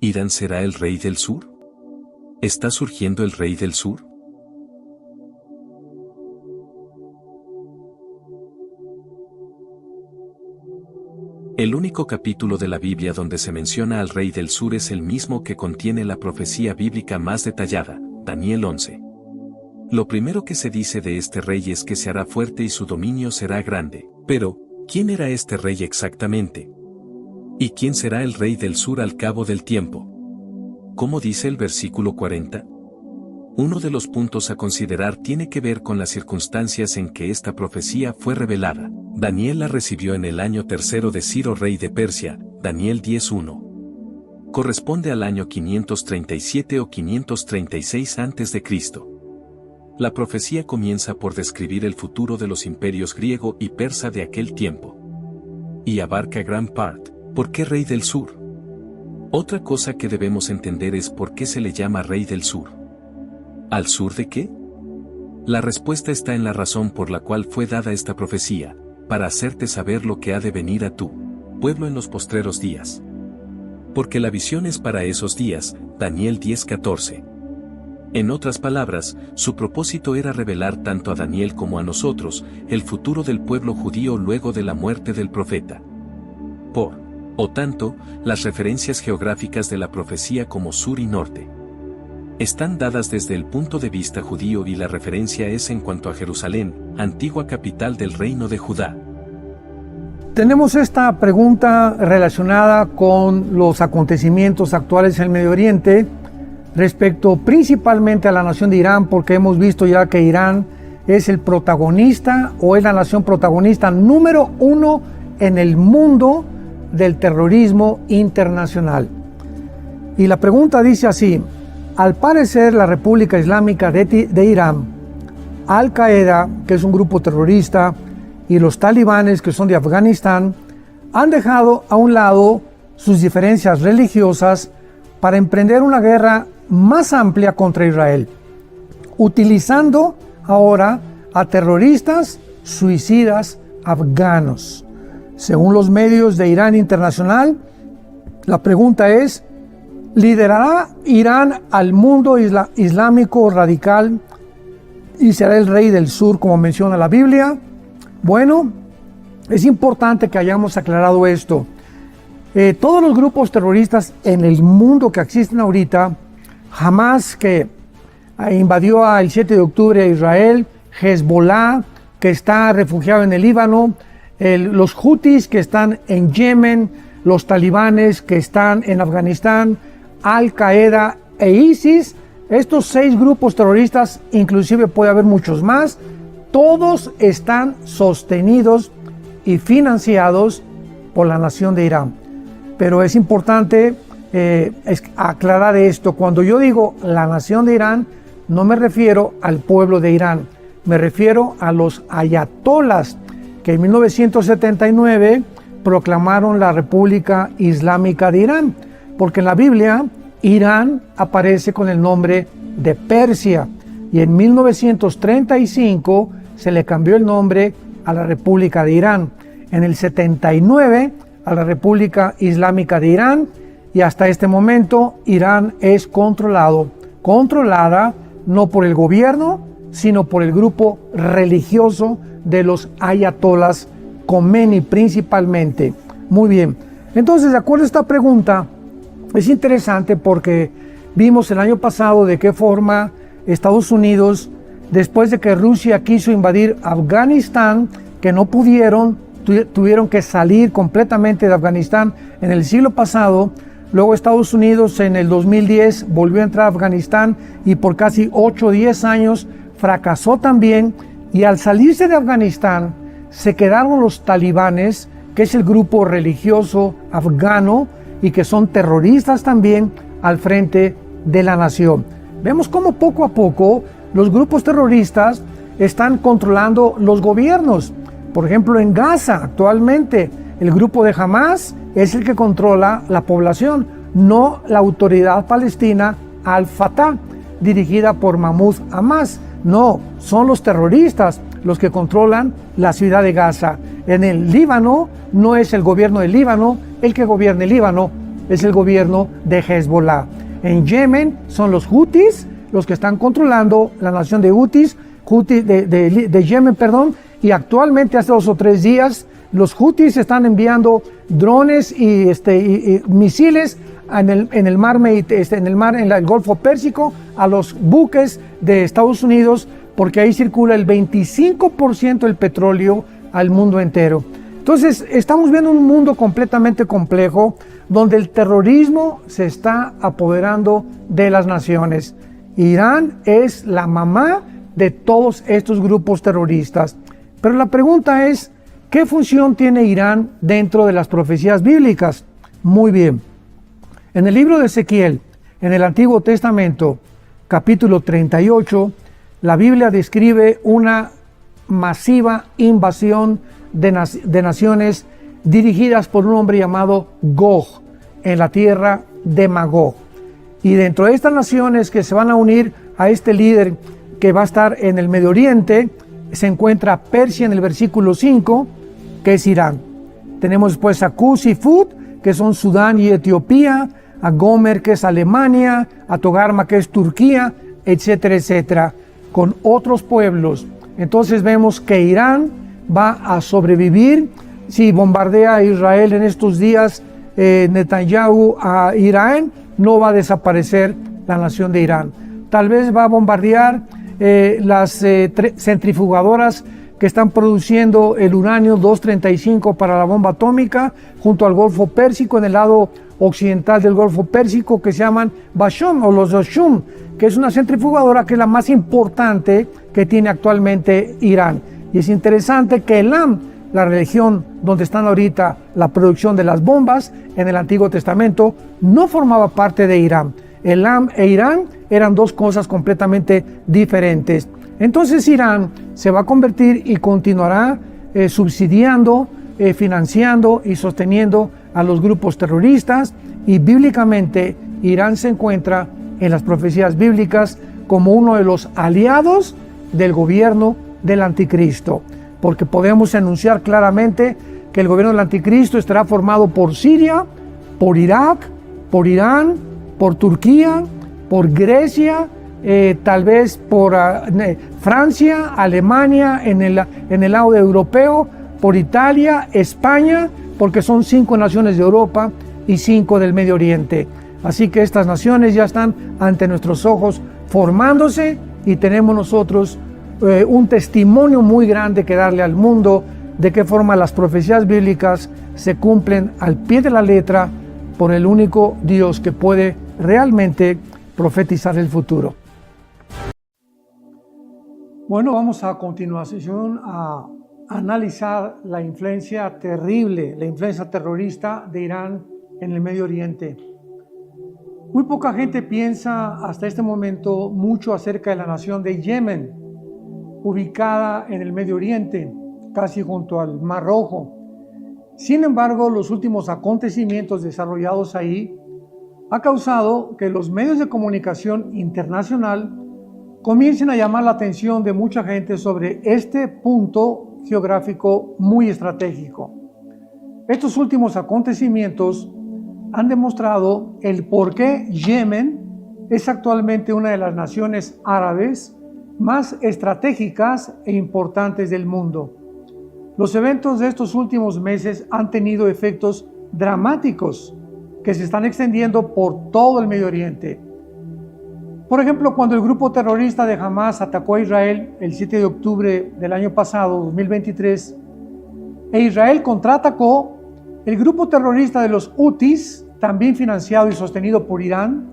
¿Irán será el rey del sur? ¿Está surgiendo el rey del sur? El único capítulo de la Biblia donde se menciona al rey del sur es el mismo que contiene la profecía bíblica más detallada, Daniel 11. Lo primero que se dice de este rey es que se hará fuerte y su dominio será grande. Pero, ¿quién era este rey exactamente? ¿Y quién será el rey del sur al cabo del tiempo? ¿Cómo dice el versículo 40? Uno de los puntos a considerar tiene que ver con las circunstancias en que esta profecía fue revelada. Daniel la recibió en el año tercero de Ciro rey de Persia, Daniel 10:1. Corresponde al año 537 o 536 a.C. La profecía comienza por describir el futuro de los imperios griego y persa de aquel tiempo. Y abarca gran parte. ¿Por qué rey del sur? Otra cosa que debemos entender es por qué se le llama rey del sur. ¿Al sur de qué? La respuesta está en la razón por la cual fue dada esta profecía, para hacerte saber lo que ha de venir a tu pueblo en los postreros días. Porque la visión es para esos días, Daniel 10:14. En otras palabras, su propósito era revelar tanto a Daniel como a nosotros, el futuro del pueblo judío luego de la muerte del profeta. Por tanto, las referencias geográficas de la profecía como sur y norte están dadas desde el punto de vista judío y la referencia es en cuanto a Jerusalén, antigua capital del reino de Judá. Tenemos esta pregunta relacionada con los acontecimientos actuales en el Medio Oriente, respecto principalmente a la nación de Irán, porque hemos visto ya que Irán es el protagonista o es la nación protagonista número 1 en el mundo del terrorismo internacional. Y la pregunta dice así: al parecer la República Islámica de Irán, Al Qaeda, que es un grupo terrorista, y los talibanes, que son de Afganistán, han dejado a un lado sus diferencias religiosas para emprender una guerra más amplia contra Israel, utilizando ahora a terroristas suicidas afganos. Según los medios de Irán Internacional, la pregunta es: ¿liderará Irán al mundo islámico radical y será el rey del sur como menciona la Biblia? Bueno, es importante que hayamos aclarado esto. Todos los grupos terroristas en el mundo que existen ahorita, Hamas, que invadió el 7 de octubre a Israel, Hezbollah, que está refugiado en el Líbano, los Houthis que están en Yemen, los talibanes que están en Afganistán, Al Qaeda e ISIS, estos 6 grupos terroristas, inclusive puede haber muchos más, todos están sostenidos y financiados por la nación de Irán. Pero es importante aclarar esto. Cuando yo digo la nación de Irán, no me refiero al pueblo de Irán, me refiero a los ayatolas que en 1979 proclamaron la República Islámica de Irán, porque en la Biblia Irán aparece con el nombre de Persia y en 1935 se le cambió el nombre a la República de Irán, en el 79 a la República Islámica de Irán, y hasta este momento Irán es controlada no por el gobierno, sino por el grupo religioso de los ayatolas, Khomeini principalmente. Muy bien, entonces de acuerdo a esta pregunta, es interesante porque vimos el año pasado de qué forma Estados Unidos, después de que Rusia quiso invadir Afganistán, que no pudieron, tuvieron que salir completamente de Afganistán en el siglo pasado. Luego Estados Unidos en el 2010 volvió a entrar a Afganistán y por casi 8 o 10 años fracasó también. Y al salirse de Afganistán se quedaron los talibanes, que es el grupo religioso afgano y que son terroristas también, al frente de la nación. Vemos cómo poco a poco los grupos terroristas están controlando los gobiernos. Por ejemplo, en Gaza actualmente el grupo de Hamas es el que controla la población, no la autoridad palestina Al-Fatah, dirigida por Mahmoud Abbas. No, son los terroristas los que controlan la ciudad de Gaza. En el Líbano no es el gobierno del Líbano el que gobierna el Líbano, es el gobierno de Hezbollah. En Yemen son los Houthis los que están controlando la nación de Yemen, y actualmente hace 2 o 3 días los Houthis están enviando drones y misiles en el mar, en el Golfo Pérsico, a los buques de Estados Unidos, porque ahí circula el 25% del petróleo al mundo entero. Entonces, estamos viendo un mundo completamente complejo, donde el terrorismo se está apoderando de las naciones. Irán es la mamá de todos estos grupos terroristas. Pero la pregunta es, ¿qué función tiene Irán dentro de las profecías bíblicas? Muy bien. En el libro de Ezequiel, en el Antiguo Testamento, capítulo 38, la Biblia describe una masiva invasión de naciones dirigidas por un hombre llamado Gog, en la tierra de Magog. Y dentro de estas naciones que se van a unir a este líder que va a estar en el Medio Oriente, se encuentra Persia en el versículo 5, que es Irán. Tenemos después a Cus y Fut, que son Sudán y Etiopía, a Gomer, que es Alemania, a Togarma, que es Turquía, etcétera, etcétera, con otros pueblos. Entonces vemos que Irán va a sobrevivir. Si bombardea a Israel en estos días, Netanyahu a Irán, no va a desaparecer la nación de Irán. Tal vez va a bombardear las centrifugadoras que están produciendo el uranio 235 para la bomba atómica junto al Golfo Pérsico, en el lado occidental del Golfo Pérsico, que se llaman Bashum o los Doshum, que es una centrifugadora que es la más importante que tiene actualmente Irán. Y es interesante que Elam, la religión donde están ahorita la producción de las bombas en el Antiguo Testamento, no formaba parte de Irán. Elam e Irán eran dos cosas completamente diferentes. Entonces Irán se va a convertir y continuará subsidiando, financiando y sosteniendo a los grupos terroristas, y bíblicamente Irán se encuentra en las profecías bíblicas como uno de los aliados del gobierno del anticristo, porque podemos anunciar claramente que el gobierno del anticristo estará formado por Siria, por Irak, por Irán, por Turquía, por Grecia, tal vez por Francia, Alemania en el lado europeo, por Italia, España, porque son 5 naciones de Europa y 5 del Medio Oriente. Así que estas naciones ya están ante nuestros ojos formándose, y tenemos nosotros un testimonio muy grande que darle al mundo de qué forma las profecías bíblicas se cumplen al pie de la letra por el único Dios que puede realmente profetizar el futuro. Bueno, vamos a continuación a analizar la influencia terrible, la influencia terrorista de Irán en el Medio Oriente. Muy poca gente piensa hasta este momento mucho acerca de la nación de Yemen, ubicada en el Medio Oriente, casi junto al Mar Rojo. Sin embargo, los últimos acontecimientos desarrollados ahí ha causado que los medios de comunicación internacional comiencen a llamar la atención de mucha gente sobre este punto geográfico muy estratégico. Estos últimos acontecimientos han demostrado el por qué Yemen es actualmente una de las naciones árabes más estratégicas e importantes del mundo. Los eventos de estos últimos meses han tenido efectos dramáticos que se están extendiendo por todo el Medio Oriente. Por ejemplo, cuando el grupo terrorista de Hamas atacó a Israel el 7 de octubre del año pasado, 2023, e Israel contraatacó, el grupo terrorista de los Houthis, también financiado y sostenido por Irán,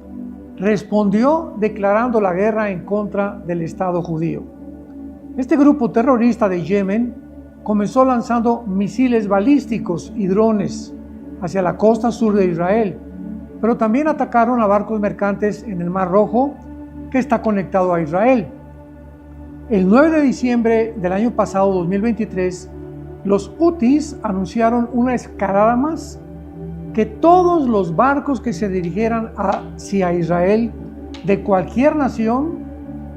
respondió declarando la guerra en contra del Estado judío. Este grupo terrorista de Yemen comenzó lanzando misiles balísticos y drones hacia la costa sur de Israel, pero también atacaron a barcos mercantes en el Mar Rojo, que está conectado a Israel. El 9 de diciembre del año pasado, 2023, los Houthis anunciaron una escalada más, que todos los barcos que se dirigieran hacia Israel de cualquier nación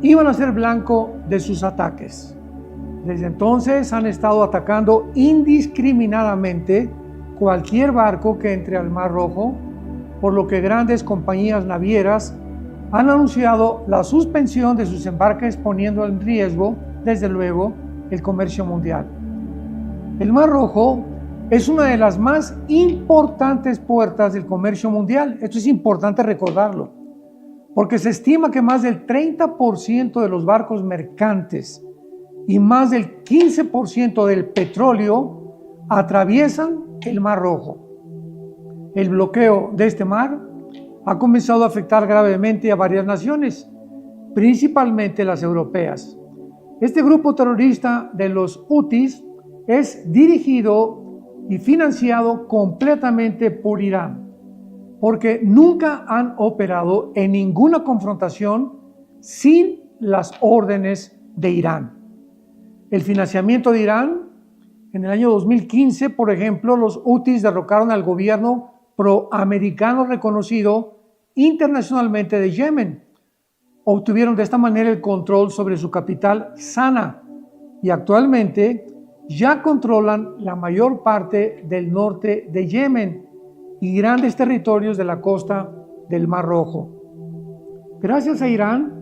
iban a ser blanco de sus ataques. Desde entonces han estado atacando indiscriminadamente cualquier barco que entre al Mar Rojo, por lo que grandes compañías navieras han anunciado la suspensión de sus embarques, poniendo en riesgo, desde luego, el comercio mundial. El Mar Rojo es una de las más importantes puertas del comercio mundial. Esto es importante recordarlo, porque se estima que más del 30% de los barcos mercantes y más del 15% del petróleo atraviesan el Mar Rojo. El bloqueo de este mar ha comenzado a afectar gravemente a varias naciones, principalmente las europeas. Este grupo terrorista de los Hutis es dirigido y financiado completamente por Irán, porque nunca han operado en ninguna confrontación sin las órdenes de Irán. El financiamiento de Irán: en el año 2015, por ejemplo, los Hutis derrocaron al gobierno proamericano reconocido internacionalmente de Yemen. Obtuvieron de esta manera el control sobre su capital, Sanaa, y actualmente ya controlan la mayor parte del norte de Yemen y grandes territorios de la costa del Mar Rojo. Gracias a Irán,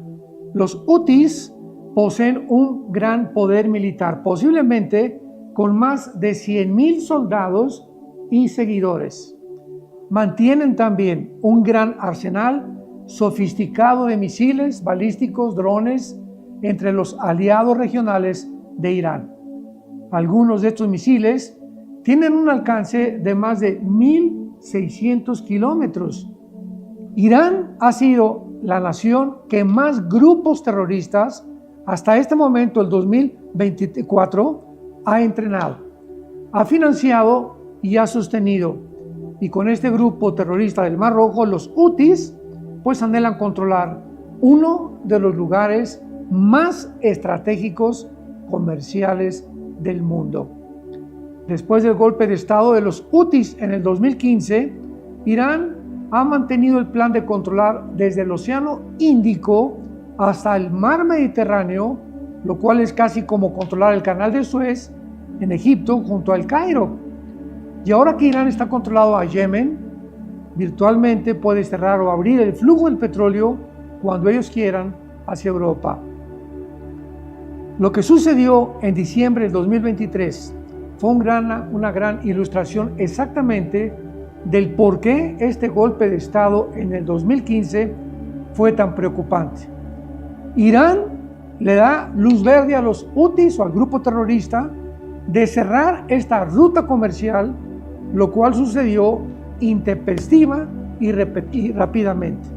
los Hutis poseen un gran poder militar, posiblemente con más de 100,000 soldados y seguidores. Mantienen también un gran arsenal sofisticado de misiles balísticos, drones, entre los aliados regionales de Irán. Algunos de estos misiles tienen un alcance de más de 1,600 kilómetros. Irán ha sido la nación que más grupos terroristas hasta este momento, el 2024, ha entrenado, ha financiado y ha sostenido. Y con este grupo terrorista del Mar Rojo, los Hutis, pues anhelan controlar uno de los lugares más estratégicos comerciales del mundo. Después del golpe de estado de los Hutis en el 2015, Irán ha mantenido el plan de controlar desde el Océano Índico hasta el Mar Mediterráneo, lo cual es casi como controlar el Canal de Suez en Egipto junto al Cairo. Y ahora que Irán está controlado a Yemen, virtualmente puede cerrar o abrir el flujo del petróleo cuando ellos quieran hacia Europa. Lo que sucedió en diciembre del 2023 fue una gran ilustración exactamente del por qué este golpe de estado en el 2015 fue tan preocupante. Irán le da luz verde a los Hutis o al grupo terrorista de cerrar esta ruta comercial, lo cual sucedió intempestiva y rápidamente.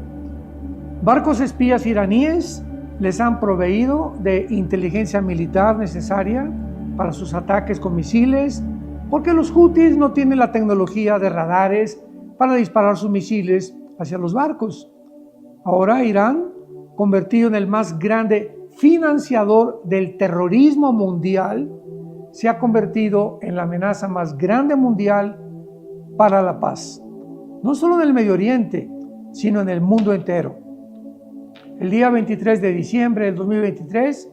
Barcos espías iraníes les han proveído de inteligencia militar necesaria para sus ataques con misiles, porque los Hutis no tienen la tecnología de radares para disparar sus misiles hacia los barcos. Ahora Irán, convertido en el más grande financiador del terrorismo mundial, se ha convertido en la amenaza más grande mundial para la paz, no solo en el Medio Oriente, sino en el mundo entero. El día 23 de diciembre del 2023,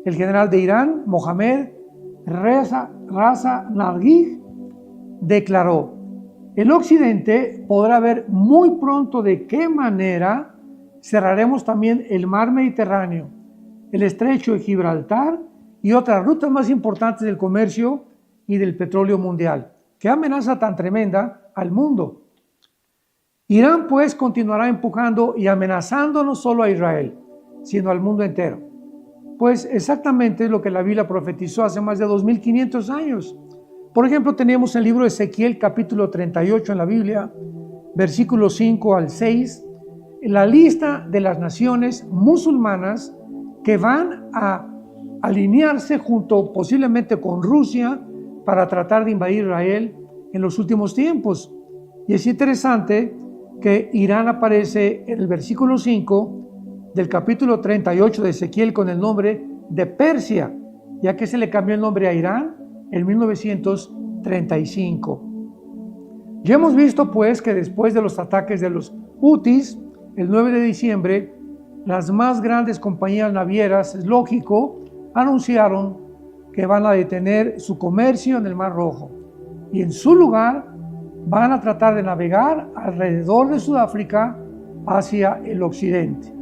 el general de Irán, Mohammad Reza Narguij, declaró: el Occidente podrá ver muy pronto de qué manera cerraremos también el mar Mediterráneo, el estrecho de Gibraltar y otras rutas más importantes del comercio y del petróleo mundial. ¡Qué amenaza tan tremenda al mundo! Irán pues continuará empujando y amenazando no solo a Israel, sino al mundo entero. Pues exactamente es lo que la Biblia profetizó hace más de 2500 años. Por ejemplo, tenemos el libro de Ezequiel, capítulo 38 en la Biblia, versículos 5 al 6, la lista de las naciones musulmanas que van a alinearse junto posiblemente con Rusia para tratar de invadir Israel en los últimos tiempos. Y es interesante que Irán aparece en el versículo 5 del capítulo 38 de Ezequiel con el nombre de Persia, ya que se le cambió el nombre a Irán en 1935. Ya hemos visto pues que después de los ataques de los Hutis, el 9 de diciembre, las más grandes compañías navieras, es lógico, anunciaron que van a detener su comercio en el Mar Rojo y en su lugar van a tratar de navegar alrededor de Sudáfrica hacia el occidente.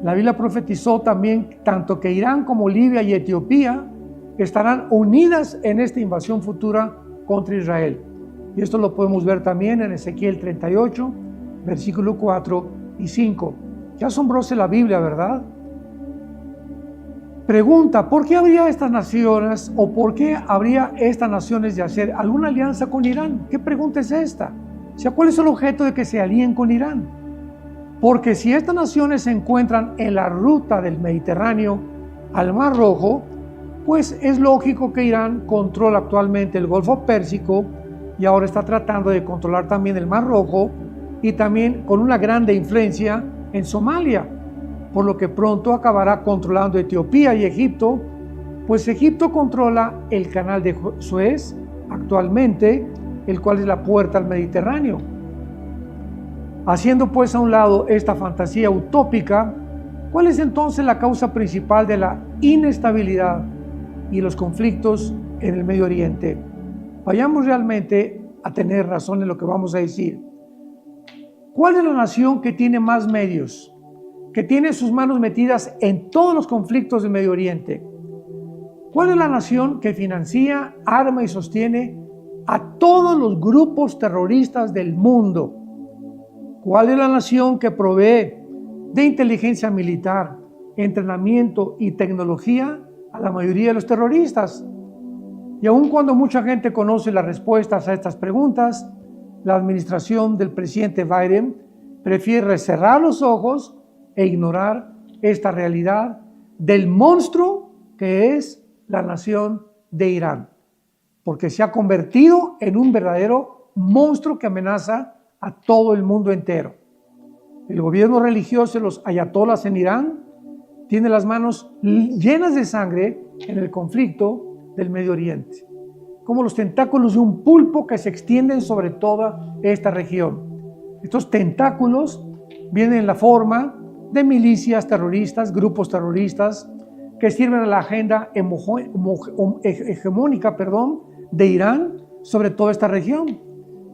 La Biblia profetizó también tanto que Irán como Libia y Etiopía estarán unidas en esta invasión futura contra Israel. Y esto lo podemos ver también en Ezequiel 38, versículo 4 y 5. Qué asombrosa la Biblia, ¿verdad? Pregunta, ¿por qué habría estas naciones o por qué habría estas naciones de hacer alguna alianza con Irán? ¿Qué pregunta es esta? O sea, ¿cuál es el objeto de que se alíen con Irán? Porque si estas naciones se encuentran en la ruta del Mediterráneo al Mar Rojo, pues es lógico que Irán controla actualmente el Golfo Pérsico y ahora está tratando de controlar también el Mar Rojo y también con una grande influencia en Somalia, por lo que pronto acabará controlando Etiopía y Egipto, pues Egipto controla el canal de Suez actualmente, el cual es la puerta al Mediterráneo. Haciendo pues a un lado esta fantasía utópica, ¿cuál es entonces la causa principal de la inestabilidad y los conflictos en el Medio Oriente? Vayamos realmente a tener razón en lo que vamos a decir. ¿Cuál es la nación que tiene más medios, que tiene sus manos metidas en todos los conflictos del Medio Oriente? ¿Cuál es la nación que financia, arma y sostiene a todos los grupos terroristas del mundo? ¿Cuál es la nación que provee de inteligencia militar, entrenamiento y tecnología a la mayoría de los terroristas? Y aun cuando mucha gente conoce las respuestas a estas preguntas, la administración del presidente Biden prefiere cerrar los ojos e ignorar esta realidad del monstruo que es la nación de Irán, porque se ha convertido en un verdadero monstruo que amenaza a todo el mundo entero. El gobierno religioso de los ayatolás en Irán tiene las manos llenas de sangre en el conflicto del Medio Oriente, como los tentáculos de un pulpo que se extienden sobre toda esta región. Estos tentáculos vienen en la forma de milicias terroristas, grupos terroristas que sirven a la agenda hegemónica de Irán sobre toda esta región.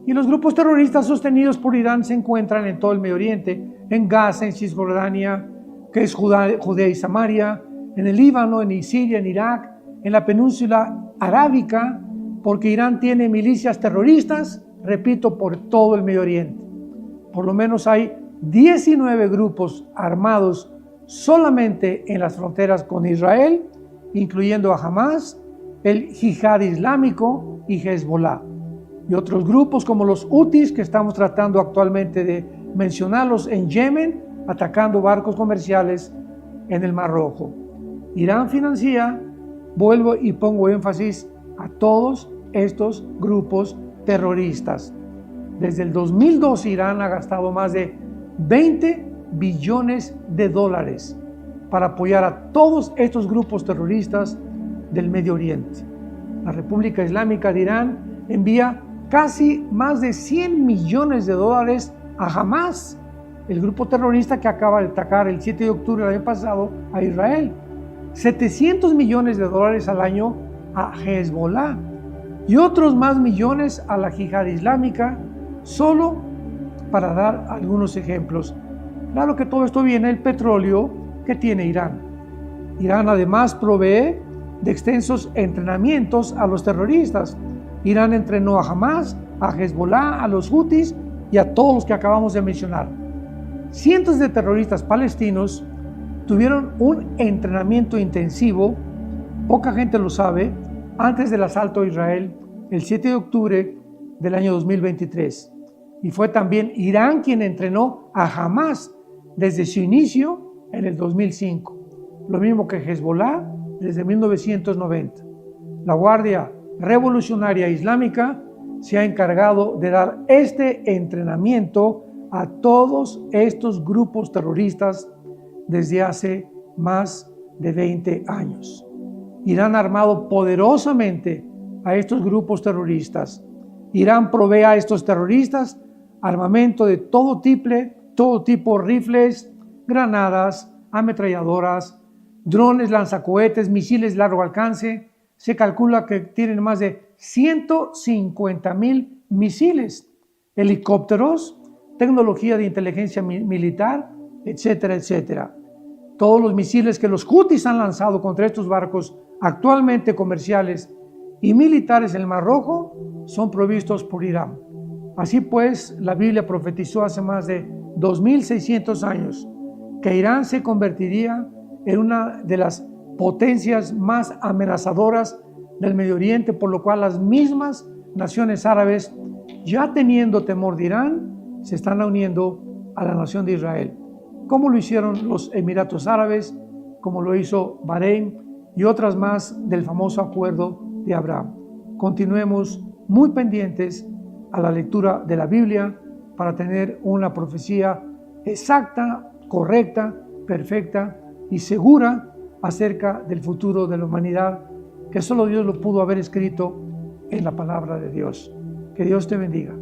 Y los grupos terroristas sostenidos por Irán se encuentran en todo el Medio Oriente, en Gaza, en Cisjordania, que es Judea y Samaria, en el Líbano, en Siria, en Irak, en la península arábica, porque Irán tiene milicias terroristas, repito, por todo el Medio Oriente. Por lo menos hay 19 grupos armados solamente en las fronteras con Israel, incluyendo a Hamas, el Yihad Islámico y Hezbollah. Y otros grupos como los Hutis, que estamos tratando actualmente de mencionarlos en Yemen, atacando barcos comerciales en el Mar Rojo. Irán financia, vuelvo y pongo énfasis, a todos estos grupos terroristas. Desde el 2012 Irán ha gastado más de 20 billones de dólares para apoyar a todos estos grupos terroristas del Medio Oriente. La República Islámica de Irán envía casi más de 100 millones de dólares a Hamas, el grupo terrorista que acaba de atacar el 7 de octubre del año pasado a Israel. 700 millones de dólares al año a Hezbollah y otros más millones a la Yihad Islámica, solo para dar algunos ejemplos. Claro que todo esto viene del petróleo que tiene Irán. Irán además provee de extensos entrenamientos a los terroristas. Irán entrenó a Hamas, a Hezbollah, a los Hutis y a todos los que acabamos de mencionar. Cientos de terroristas palestinos tuvieron un entrenamiento intensivo, poca gente lo sabe, antes del asalto a Israel el 7 de octubre del año 2023. Y fue también Irán quien entrenó a Hamas desde su inicio en el 2005, lo mismo que Hezbollah desde 1990. La Guardia Revolucionaria Islámica se ha encargado de dar este entrenamiento a todos estos grupos terroristas desde hace más de 20 años. Irán ha armado poderosamente a estos grupos terroristas. Irán provee a estos terroristas armamento de todo tipo, rifles, granadas, ametralladoras, drones, lanzacohetes, misiles de largo alcance. Se calcula que tienen más de 150,000 misiles helicópteros, tecnología de inteligencia militar, etcétera, etcétera. Todos los misiles que los Houthis han lanzado contra estos barcos actualmente comerciales y militares en el Mar Rojo son provistos por Irán. Así pues, la Biblia profetizó hace más de 2600 años que Irán se convertiría en una de las potencias más amenazadoras del Medio Oriente, por lo cual las mismas naciones árabes, ya teniendo temor de Irán, se están uniendo a la nación de Israel, como lo hicieron los Emiratos Árabes, como lo hizo Bahrein y otras más del famoso acuerdo de Abraham. Continuemos muy pendientes a la lectura de la Biblia para tener una profecía exacta, correcta, perfecta y segura acerca del futuro de la humanidad, que solo Dios lo pudo haber escrito en la palabra de Dios. Que Dios te bendiga.